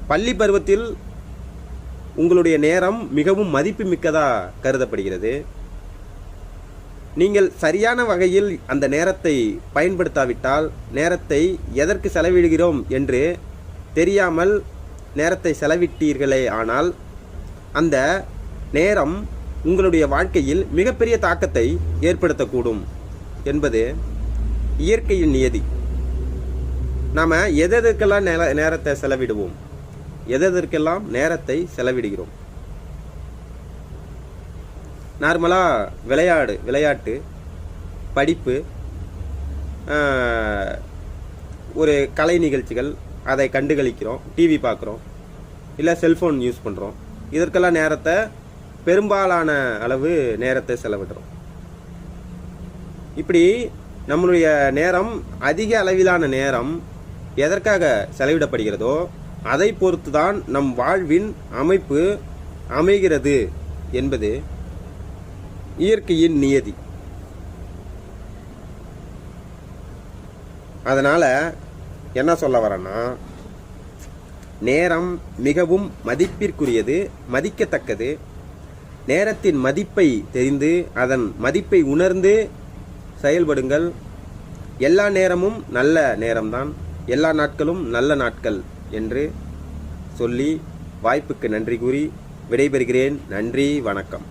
பள்ளி பருவத்தில் உங்களுடைய நேரம் மிகவும் மதிப்புமிக்கதாக கருதப்படுகிறது. நீங்கள் சரியான வகையில் அந்த நேரத்தை பயன்படுத்தாவிட்டால், நேரத்தை எதற்கு செலவிடுகிறோம் என்று தெரியாமல் நேரத்தை செலவிட்டீர்களே ஆனால் அந்த நேரம் உங்களுடைய வாழ்க்கையில் மிகப்பெரிய தாக்கத்தை ஏற்படுத்தக்கூடும் என்பது இயற்கையின் நியதி. நாம் எதற்கெல்லாம் நேரத்தை செலவிடுவோம், எதற்கெல்லாம் நேரத்தை செலவிடுகிறோம்? நார்மலாக விளையாட்டு, படிப்பு, ஒரு கலை நிகழ்ச்சிகள் அதை கண்டுகளிக்கிறோம், டிவி பார்க்குறோம், இல்லை செல்ஃபோன் யூஸ் பண்ணுறோம். இதற்கெல்லாம் நேரத்தை பெரும்பாலான அளவு நேரத்தை செலவிடுறோம். இப்படி நம்மளுடைய நேரம், அதிக அளவிலான நேரம் எதற்காக செலவிடப்படுகிறதோ அதை பொறுத்து தான் நம் வாழ்வின் அமைப்பு அமைகிறது என்பது இயற்கையின் நியதி. அதனால என்ன சொல்ல வரேன்னா, நேரம் மிகவும் மதிப்பிற்குரியது, மதிக்கத்தக்கது. நேரத்தின் மதிப்பை தெரிந்து அதன் மதிப்பை உணர்ந்து செயல்படுங்கள். எல்லா நேரமும் நல்ல நேரம்தான், எல்லா நாட்களும் நல்ல நாட்கள் என்று சொல்லி வாய்ப்புக்கு நன்றி கூறி விடைபெறுகிறேன். நன்றி, வணக்கம்.